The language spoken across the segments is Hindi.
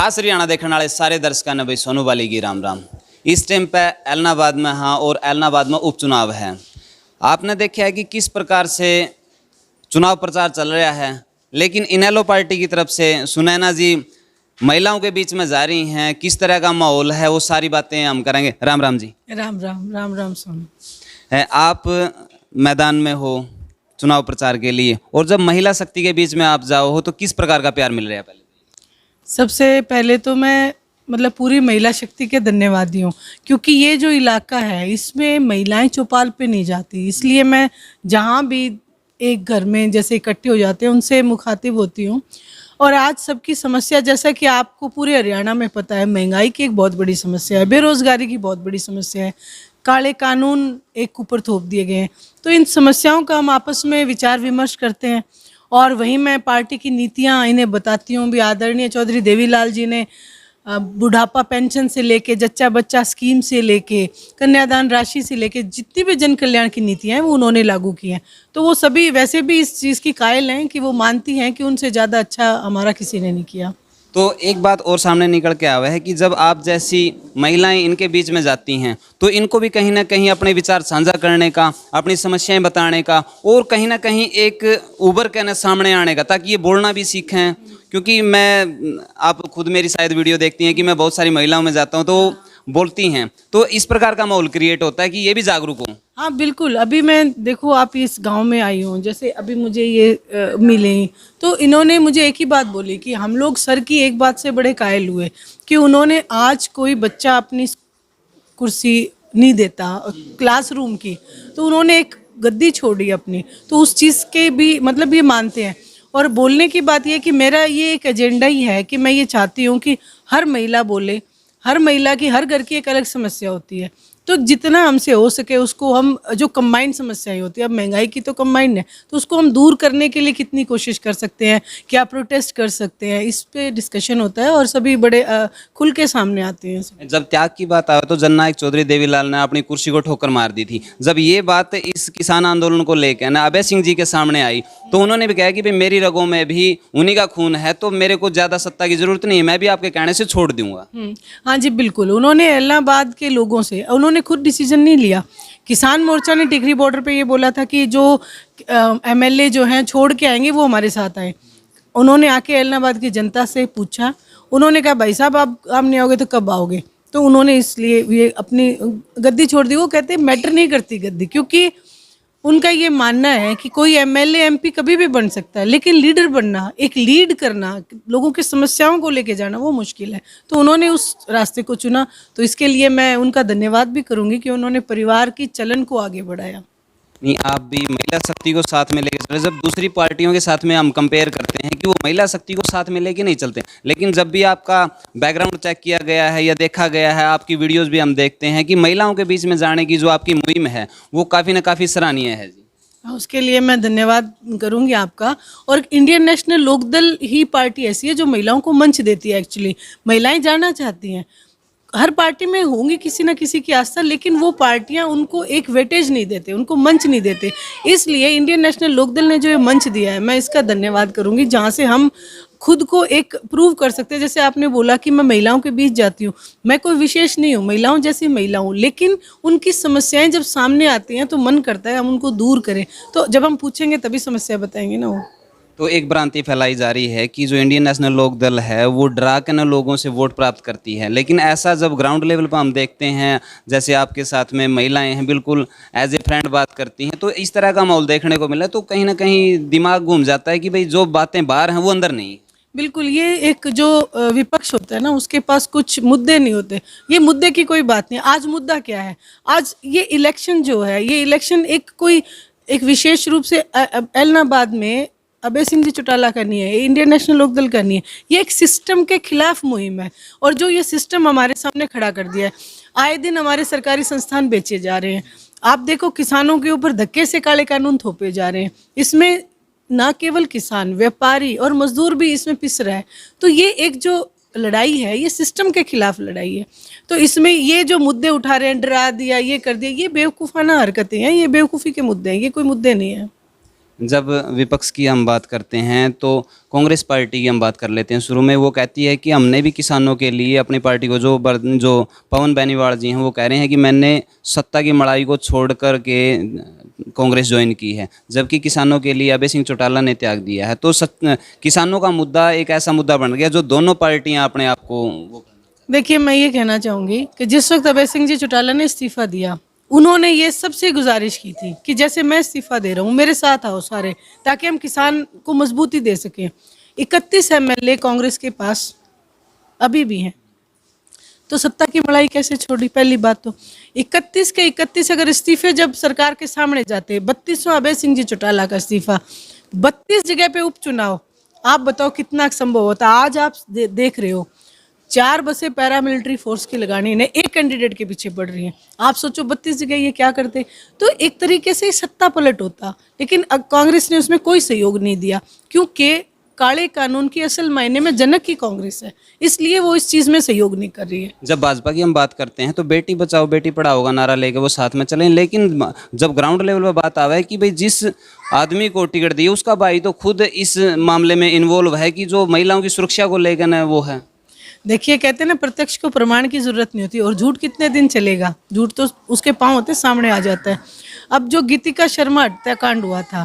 खास हरियाणा देखने वाले सारे दर्शकों ने भाई सोनू वाली की राम राम। इस टाइम पे ऐलनाबाद में हाँ और ऐलनाबाद में उपचुनाव है। आपने देखा है कि किस प्रकार से चुनाव प्रचार चल रहा है, लेकिन इनेलो पार्टी की तरफ से सुनैना जी महिलाओं के बीच में जा रही हैं। किस तरह का माहौल है वो सारी बातें हम करेंगे। राम राम जी। राम राम राम राम सोनू। है आप मैदान में हो चुनाव प्रचार के लिए, और जब महिला शक्ति के बीच में आप जाओ हो तो किस प्रकार का प्यार मिल रहा है? पहले सबसे पहले तो मैं मतलब पूरी महिला शक्ति के धन्यवादी हूँ, क्योंकि ये जो इलाका है इसमें महिलाएं चौपाल पे नहीं जाती, इसलिए मैं जहाँ भी एक घर में जैसे इकट्ठे हो जाते हैं उनसे मुखातिब होती हूँ। और आज सबकी समस्या, जैसा कि आपको पूरे हरियाणा में पता है, महंगाई की एक बहुत बड़ी समस्या है, बेरोजगारी की बहुत बड़ी समस्या है, काले कानून एक ऊपर थोप दिए गए हैं। तो इन समस्याओं का हम आपस में विचार विमर्श करते हैं और वहीं मैं पार्टी की नीतियां इन्हें बताती हूँ। भी आदरणीय चौधरी देवीलाल जी ने बुढ़ापा पेंशन से लेके जच्चा बच्चा स्कीम से लेके कन्यादान राशि से लेके जितनी भी जन कल्याण की नीतियां हैं वो उन्होंने लागू की हैं। तो वो सभी वैसे भी इस चीज़ की कायल हैं कि वो मानती हैं कि उनसे ज़्यादा अच्छा हमारा किसी ने नहीं किया। तो एक बात और सामने निकल के आवा है कि जब आप जैसी महिलाएं इनके बीच में जाती हैं तो इनको भी कहीं ना कहीं अपने विचार साझा करने का, अपनी समस्याएं बताने का और कहीं ना कहीं एक उभर के सामने आने का, ताकि ये बोलना भी सीखें। क्योंकि आप खुद मेरी शायद वीडियो देखती हैं कि मैं बहुत सारी महिलाओं में जाता हूं तो बोलती हैं, तो इस प्रकार का माहौल क्रिएट होता है कि ये भी जागरूक हों। हाँ बिल्कुल। अभी मैं देखो आप इस गांव में आई हूँ, जैसे अभी मुझे ये मिले तो इन्होंने मुझे एक ही बात बोली कि हम लोग सर की एक बात से बड़े कायल हुए कि उन्होंने आज कोई बच्चा अपनी कुर्सी नहीं देता क्लासरूम की, तो उन्होंने एक गद्दी छोड़ी अपनी, तो उस चीज़ के भी मतलब ये मानते हैं। और बोलने की बात ये कि मेरा ये एक एजेंडा ही है कि मैं ये चाहती हूँ कि हर महिला बोले। हर महिला की, हर घर की एक अलग समस्या होती है, तो जितना हमसे हो सके उसको हम, जो कंबाइंड समस्याएं होती है, अब महंगाई की तो कंबाइंड है, तो उसको हम दूर करने के लिए कितनी कोशिश कर सकते हैं, क्या प्रोटेस्ट कर सकते हैं, इस पे डिस्कशन होता है और सभी बड़े खुल के सामने आते हैं। जब त्याग की बात आए तो जननायक चौधरी देवीलाल ने अपनी कुर्सी को ठोकर मार दी थी। जब ये बात इस किसान आंदोलन को लेकर ना अभय सिंह जी के सामने आई तो उन्होंने भी कहा कि भाई मेरी रगों में भी उन्हीं का खून है, तो मेरे को ज़्यादा सत्ता की जरूरत नहीं है, मैं भी आपके कहने से छोड़ दूंगा। हाँ जी बिल्कुल। उन्होंने इलाहाबाद के लोगों से, उन्होंने खुद डिसीजन नहीं लिया। किसान मोर्चा ने टिकरी बॉर्डर पे ये बोला था कि जो एमएलए जो हैं छोड़ के आएंगे वो हमारे साथ आए। उन्होंने आके इलाहाबाद की जनता से पूछा, उन्होंने कहा भाई साहब आप नहीं आओगे तो कब आओगे, तो उन्होंने इसलिए ये अपनी गद्दी छोड़ दी। वो कहते मैटर नहीं करती गद्दी, क्योंकि उनका ये मानना है कि कोई एमएलए एमपी कभी भी बन सकता है, लेकिन लीडर बनना, एक लीड करना, लोगों की समस्याओं को लेके जाना, वो मुश्किल है। तो उन्होंने उस रास्ते को चुना, तो इसके लिए मैं उनका धन्यवाद भी करूंगी कि उन्होंने परिवार की चलन को आगे बढ़ाया। नहीं, आप भी महिला शक्ति को साथ में लेके चले। जब दूसरी पार्टियों के साथ में हम कंपेयर करते हैं कि वो महिला शक्ति को साथ में लेके नहीं चलते, लेकिन जब भी आपका बैकग्राउंड चेक किया गया है या देखा गया है, आपकी वीडियोस भी हम देखते हैं कि महिलाओं के बीच में जाने की जो आपकी मुहिम है वो काफ़ी ना काफ़ी सराहनीय है जी। उसके लिए मैं धन्यवाद करूंगी आपका। और इंडियन नेशनल लोकदल ही पार्टी ऐसी है जो महिलाओं को मंच देती है। एक्चुअली महिलाएं जानना चाहती हैं, हर पार्टी में होंगी किसी न किसी की आस्था, लेकिन वो पार्टियां उनको एक वेटेज नहीं देते, उनको मंच नहीं देते। इसलिए इंडियन नेशनल लोकदल ने जो ये मंच दिया है, मैं इसका धन्यवाद करूंगी, जहां से हम खुद को एक प्रूव कर सकते हैं। जैसे आपने बोला कि मैं महिलाओं के बीच जाती हूँ, मैं कोई विशेष नहीं हूँ, महिलाओं जैसी महिला हूँ, लेकिन उनकी समस्याएं जब सामने आती हैं तो मन करता है हम उनको दूर करें। तो जब हम पूछेंगे तभी समस्या बताएंगे ना वो। तो एक भ्रांति फैलाई जा रही है कि जो इंडियन नेशनल लोक दल है वो डरा के न लोगों से वोट प्राप्त करती है, लेकिन ऐसा जब ग्राउंड लेवल पर हम देखते हैं, जैसे आपके साथ में महिलाएं हैं बिल्कुल एज ए फ्रेंड बात करती हैं, तो इस तरह का माहौल देखने को मिला, तो कहीं ना कहीं दिमाग घूम जाता है कि भाई जो बातें बाहर हैं वो अंदर नहीं। बिल्कुल। ये एक जो विपक्ष होता है ना, उसके पास कुछ मुद्दे नहीं होते। ये मुद्दे की कोई बात नहीं। आज मुद्दा क्या है? आज ये इलेक्शन जो है, ये इलेक्शन एक विशेष रूप से ऐलनाबाद में अभय सिंह जी चौटाला का नहीं है, इंडियन नेशनल लोकदल का नहीं है। ये एक सिस्टम के खिलाफ मुहिम है, और जो ये सिस्टम हमारे सामने खड़ा कर दिया है। आए दिन हमारे सरकारी संस्थान बेचे जा रहे हैं। आप देखो किसानों के ऊपर धक्के से काले कानून थोपे जा रहे हैं। इसमें ना केवल किसान, व्यापारी और मजदूर भी इसमें पिस रहा है। तो ये एक जो लड़ाई है, ये सिस्टम के खिलाफ लड़ाई है। तो इसमें ये जो मुद्दे उठा रहे हैं, डरा दिया, ये कर दिया, ये बेवकूफ़ाना हरकतें हैं, ये बेवकूफ़ी के मुद्दे हैं, ये कोई मुद्दे नहीं है। जब विपक्ष की हम बात करते हैं तो कांग्रेस पार्टी की हम बात कर लेते हैं। शुरू में वो कहती है कि हमने भी किसानों के लिए अपनी पार्टी को, जो पवन बेनीवाल जी हैं वो कह रहे हैं कि मैंने सत्ता की मड़ाई को छोड़ कर के कांग्रेस ज्वाइन की है, जबकि किसानों के लिए अभय सिंह चौटाला ने त्याग दिया है। तो किसानों का मुद्दा एक ऐसा मुद्दा बन गया जो दोनों पार्टियां अपने आप को देखिए, मैं ये कहना चाहूँगी कि जिस वक्त अभय सिंह जी चौटाला ने इस्तीफा दिया, उन्होंने ये सबसे गुजारिश की थी कि जैसे मैं इस्तीफा दे रहा हूँ, मेरे साथ आओ सारे, ताकि हम किसान को मजबूती दे सकें। 31 MLA कांग्रेस के पास अभी भी हैं, तो सत्ता की मड़ाई कैसे छोड़ी? पहली बात तो 31 के 31 अगर इस्तीफे जब सरकार के सामने जाते, 32वां अभय सिंह जी चौटाला का इस्तीफा, 32 जगह पे उपचुनाव, आप बताओ कितना संभव होता? आज आप देख रहे हो 4 बसें पैरामिलिट्री फोर्स की लगानी, इन्हें एक कैंडिडेट के पीछे पड़ रही हैं। आप सोचो 32 जगह ये क्या करते? तो एक तरीके से सत्ता पलट होता, लेकिन कांग्रेस ने उसमें कोई सहयोग नहीं दिया, क्योंकि काले कानून की असल मायने में जनक ही कांग्रेस है, इसलिए वो इस चीज में सहयोग नहीं कर रही है। जब भाजपा की हम बात करते हैं तो बेटी बचाओ बेटी पढ़ाओ का नारा लेके वो साथ में चलें, लेकिन जब ग्राउंड लेवल पर बात आवे कि भाई जिस आदमी को टिकट दी उसका भाई तो खुद इस मामले में इन्वॉल्व है कि जो महिलाओं की सुरक्षा को लेकर न वो है। देखिए, कहते हैं ना, प्रत्यक्ष को प्रमाण की जरूरत नहीं होती, और झूठ कितने दिन चलेगा? झूठ तो उसके पांव होते सामने आ जाता है। अब जो गीतिका शर्मा हत्याकांड हुआ था,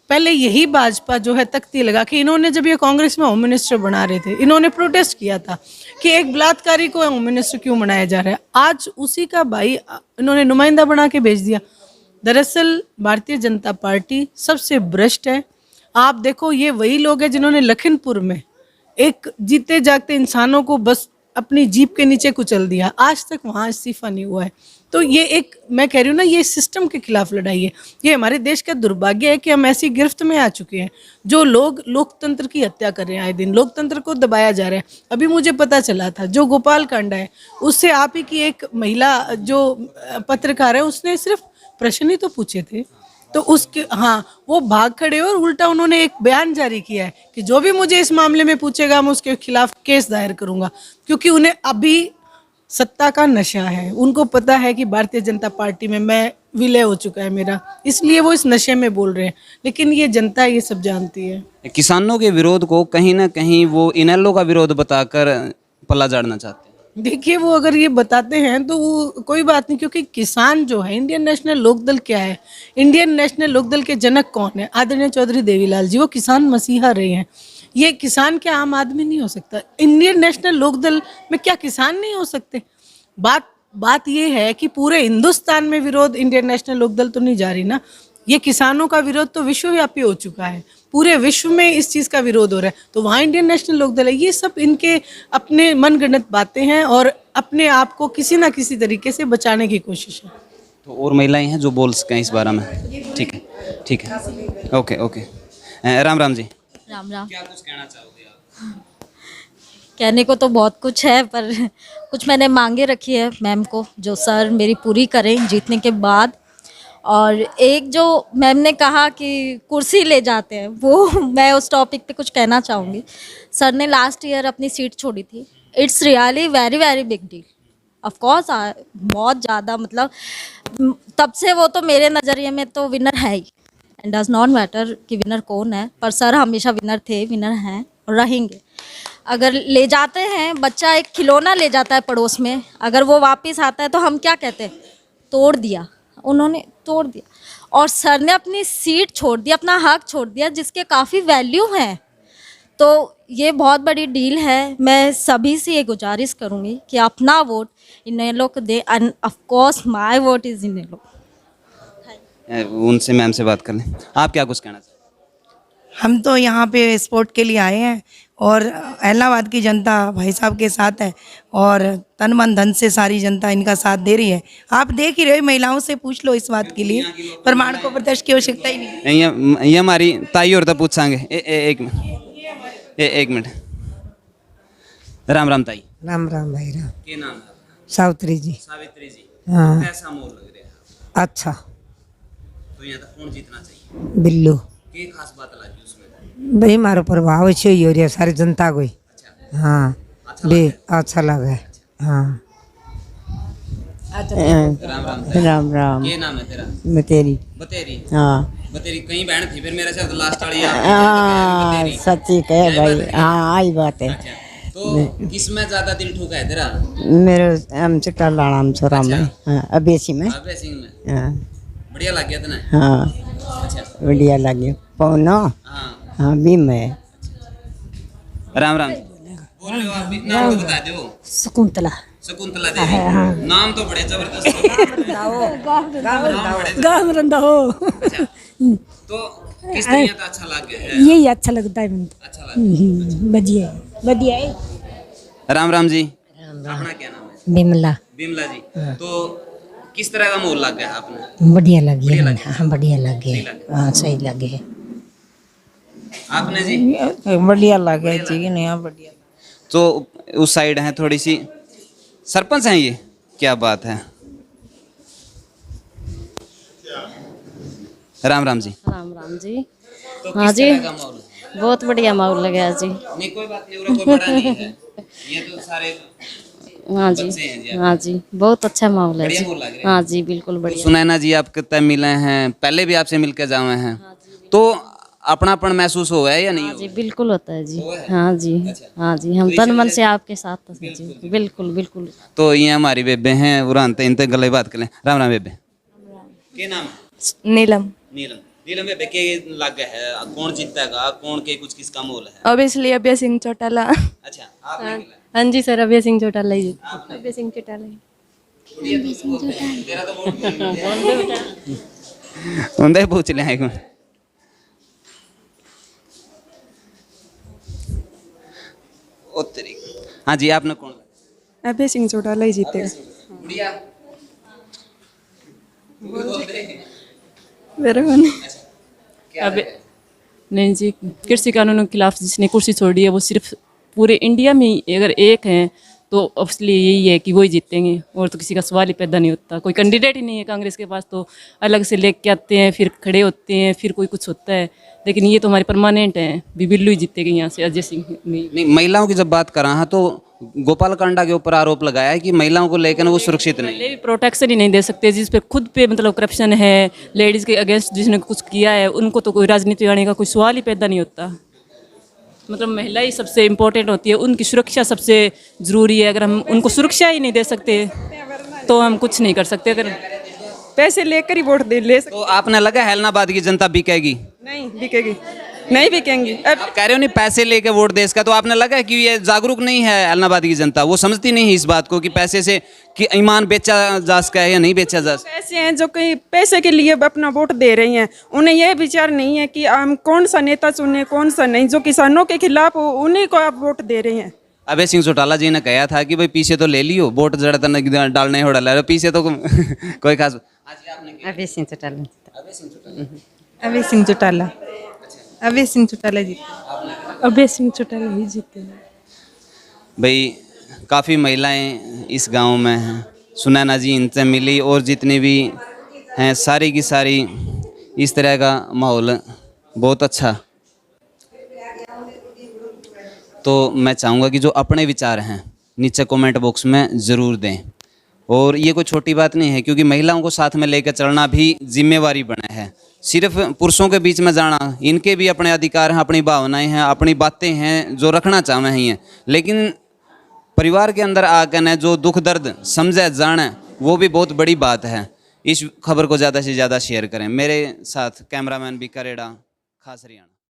पहले यही भाजपा जो है तख्ती लगा कि इन्होंने, जब ये कांग्रेस में होम मिनिस्टर बना रहे थे, इन्होंने प्रोटेस्ट किया था कि एक बलात्कारी को होम मिनिस्टर क्यों बनाया जा रहा है। आज उसी का भाई इन्होंने नुमाइंदा बना के भेज दिया। दरअसल भारतीय जनता पार्टी सबसे भ्रष्ट है। आप देखो, ये वही लोग हैं जिन्होंने लखनपुर में एक जीते जागते इंसानों को बस अपनी जीप के नीचे कुचल दिया, आज तक वहाँ इस्तीफा नहीं हुआ है। तो ये एक, मैं कह रही हूँ ना, ये सिस्टम के खिलाफ लड़ाई है। ये हमारे देश का दुर्भाग्य है कि हम ऐसी गिरफ्त में आ चुके हैं, जो लोग लोकतंत्र की हत्या कर रहे हैं, आए दिन लोकतंत्र को दबाया जा रहा है। अभी मुझे पता चला था जो गोपाल कांडा है, उससे आप ही की एक महिला जो पत्रकार है, उसने सिर्फ प्रश्न ही तो पूछे थे, तो उसके, हाँ, वो भाग खड़े और उल्टा उन्होंने एक बयान जारी किया है कि जो भी मुझे इस मामले में पूछेगा मैं उसके खिलाफ केस दायर करूंगा, क्योंकि उन्हें अभी सत्ता का नशा है। उनको पता है कि भारतीय जनता पार्टी में मैं विलय हो चुका है मेरा, इसलिए वो इस नशे में बोल रहे हैं, लेकिन ये जनता ये सब जानती है। किसानों के विरोध को कहीं ना कहीं वो इनेलो का विरोध बताकर पल्ला झाड़ना चाहते हैं। देखिए, वो अगर ये बताते हैं तो वो कोई बात नहीं, क्योंकि किसान जो है, इंडियन नेशनल लोकदल क्या है? इंडियन नेशनल लोकदल के जनक कौन है? आदरणीय चौधरी देवीलाल जी, वो किसान मसीहा रहे हैं। ये किसान क्या आम आदमी नहीं हो सकता? इंडियन नेशनल लोकदल में क्या किसान नहीं हो सकते? बात ये है कि पूरे हिंदुस्तान में विरोध इंडियन नेशनल लोकदल तो नहीं जा रही ना, ये किसानों का विरोध तो विश्वव्यापी हो चुका है, पूरे विश्व में इस चीज़ का विरोध हो रहा है, तो वहाँ इंडियन नेशनल लोकदल है। ये सब इनके अपने मनगढ़ंत बातें हैं और अपने आप को किसी ना किसी तरीके से बचाने की कोशिश है। तो और महिलाएं हैं जो बोल सकें इस बारे में? ठीक है, ठीक है, ओके ओके। राम राम जी। राम राम। क्या कुछ कहना चाहोगे आप? कहने को तो बहुत कुछ है, पर कुछ मैंने मांगे रखी है मैम को, जो सर मेरी पूरी करें जीतने के बाद। और एक जो मैम ने कहा कि कुर्सी ले जाते हैं, वो मैं उस टॉपिक पे कुछ कहना चाहूँगी। सर ने लास्ट ईयर अपनी सीट छोड़ी थी। It's really very very big deal. Of course बहुत ज़्यादा, मतलब तब से वो तो मेरे नज़रिए में तो विनर है ही, एंड डज नॉट मैटर कि विनर कौन है, पर सर हमेशा विनर थे, विनर हैं और रहेंगे। अगर ले जाते हैं, बच्चा एक खिलौना ले जाता है पड़ोस में, अगर वो वापस आता है तो हम क्या कहते हैं? तोड़ दिया, उन्होंने तोड़ दिया। और सर ने अपनी सीट छोड़ दी, अपना हक छोड़ दिया, जिसके काफ़ी वैल्यू है। तो ये बहुत बड़ी डील है। मैं सभी से ये गुजारिश करूँगी कि अपना वोट इनेलो को दे, and of course my vote is INLD. उनसे मैम से बात कर लें। आप क्या कुछ कहना चाहते हैं? हम तो यहाँ पे स्पोर्ट के लिए आए हैं और इलाहाबाद की जनता भाई साहब के साथ है और तन मन धन से सारी जनता इनका साथ दे रही है। आप देख ही रहे, महिलाओं से पूछ लो इस बात के लिए, प्रमाण को प्रदर्शन की आवश्यकता ही नहीं। ये हमारी ताई और तब पूछांगे। एक मिनट। राम राम ताई। राम राम भाई राम। क्या नाम है? सावित्री जी। सावित्री जी। हाँ। कैसा मोल लग रहा है? अच्छा। तो यहाँ तक कौन जीतना चाहिए? बिल्लू। क्या खास बात लगी उसमें? भाई मारो प्रभाव अच्छे ही हो रहा है सारी जनता को। अच्छा। हाँ, अच्छा बे अच्छा लगा है। हाँ, राम राम राम राम ये नाम है तेरा? बतेरी बतेरी। हाँ बतेरी कहीं बहन थी फिर मेरे साथ लास्ट वाली आप हाँ बतेरी। सच्ची कहे यही भाई बात है। हाँ आई बात है अच्छा तो किसमें ज्यादा दिल ठुका है तेरा? मेरे हम चिट्टा लाड़ा हम छोरा में हाँ अबेसी में अभय सिंह में। हाँ बढ़िया लग गया तेने? हाँ अच्छा बढ़िया लगे पौनो हाँ। हाँ भी मैं राम राम बोल लो आप भी, नाम तो बता दो। शकुंतला शकुंतला देवी। नाम तो बड़े जबरदस्त है। गाँव रंदा हो अच्छा तो किस तरह का अच्छा लग गया है? यही अच्छा लगता है मुझे अच्छा लग बढ़िया बढ़िया है राम राम जी अपना क्या नाम है? बिमला बिमला जी। तो किस तरह का मोल लग गया आपने? बढ़िया लगी बढ़िया है लगी। हाँ बढ़िया लगे सही लगे। हाँ सही लगे है आपने जी? बढ़िया लगे जी नहीं बढ़िया तो उस साइड है थोड़ी सी सरपंच हैं ये क्या बात है। राम राम जी। राम राम जी। तो हाँ किस जी। तरह का माहौल है? बहुत बढ़िया माहौल लगा जी। नहीं कोई बात नहीं उरा कोई बड़ा नहीं है ये तो सारे हाँ बच्चे हैं जी जी हाँ जी बहुत अच्छा माहौल है बढ़िया जी। माहौल लग रहा है। हाँ जी बिल्कुल बढ़िया। सुनैना जी आप कितने मिले हैं पहले भी आपसे मिलकर जाए हैं तो अपनापन महसूस हुआ है या नहीं हाँ जी हुआ? बिल्कुल होता है जी। हुआ है? हाँ जी अच्छा। हाँ जी हम तो तन मन इसीलिए- से आपके साथ हैं जी बिल्कुल बिल्कुल। तो ये हमारी बेबे हैं उरानते इनते गले बात कर लें। राम राम बेबे क्या नाम है? नीलम नीलम। नीलम बेबे के लग है कौन जीतेगा कौन के कुछ किसका मोल है? ऑब्वियसली अभय सिंह चौटाला। अच्छा आपने खेला? हाँ जी सर अभय सिंह चौटाला ही आपने? अभय सिंह चौटाला ही। तेरा तो वोट उनसे पूछ ले एक मिनट। ओ तेरी हाँ जी आपने कौन? अभय सिंह चौटाला ही जीतेगा। गुड़िया मेरा मन अब नहीं जी कृषि कानूनों के खिलाफ जिसने कुर्सी छोड़ी है वो सिर्फ पूरे इंडिया में ही अगर एक हैं तो ऑब्वियसली यही है कि वही जीतेंगे और तो किसी का सवाल ही पैदा नहीं होता। कोई कैंडिडेट ही नहीं है कांग्रेस के पास तो अलग से लेके आते हैं फिर खड़े होते हैं फिर कोई कुछ होता है लेकिन ये तो हमारे परमानेंट हैं बिल्लू ही जीतेगी यहाँ से अजय सिंह नहीं। नहीं महिलाओं की जब बात कर रहा तो गोपाल कांडा के ऊपर आरोप लगाया है कि महिलाओं को लेकर वो सुरक्षित नहीं पहले भी प्रोटेक्शन ही नहीं दे सकते जिस पे खुद पे मतलब करप्शन है लेडीज़ के अगेंस्ट जिसने कुछ किया है उनको तो कोई राजनीति आने का कोई सवाल ही पैदा नहीं होता। मतलब महिला ही सबसे इम्पोर्टेंट होती है उनकी सुरक्षा सबसे ज़रूरी है। अगर हम उनको सुरक्षा ही नहीं दे सकते तो हम कुछ नहीं कर सकते। अगर पैसे लेकर ही वोट दे ले सकते तो आपने लगा हैलनाबाद की जनता बिकेगी? नहीं बिकेगी नहीं बिकेंगी। अब आप कह रहे हो नहीं पैसे लेके वोट दे इसका तो आपने लगा कि ये जागरूक नहीं है हैलनाबाद की जनता वो समझती नहीं है इस बात को कि पैसे से कि ईमान बेचा जा सकता है या नहीं बेचा जा सकता। ऐसे हैं जो कहीं पैसे के लिए अपना वोट दे रही हैं उन्हें यह विचार नहीं है कि हम कौन सा नेता चुने कौन सा नहीं। जो किसानों के खिलाफ हो उन्हीं को आप वोट दे रहे हैं। अभय सिंह चौटाला जी ने कहा था कि भाई पीछे तो ले लियो वोट जड़ा डालने हो डाला पीछे तो कोई खास। अभय सिंह चौटाला अभय सिंह चौटाला अभय सिंह चौटाला जीते अभय सिंह चौटाला ही जीते। भाई काफ़ी महिलाएं इस गांव में हैं सुनैना जी इनसे मिली और जितनी भी हैं सारी की सारी इस तरह का माहौल बहुत अच्छा। तो मैं चाहूँगा कि जो अपने विचार हैं नीचे कमेंट बॉक्स में ज़रूर दें और ये कोई छोटी बात नहीं है क्योंकि महिलाओं को साथ में लेकर चलना भी जिम्मेवारी बना है। सिर्फ पुरुषों के बीच में जाना इनके भी अपने अधिकार हैं अपनी भावनाएं हैं अपनी बातें हैं जो रखना चाह रही हैं लेकिन परिवार के अंदर आकर न जो दुख दर्द समझे जाने वो भी बहुत बड़ी बात है। इस खबर को ज़्यादा से ज़्यादा शेयर करें। मेरे साथ कैमरामैन भी करेड़ा खास हरियाणा।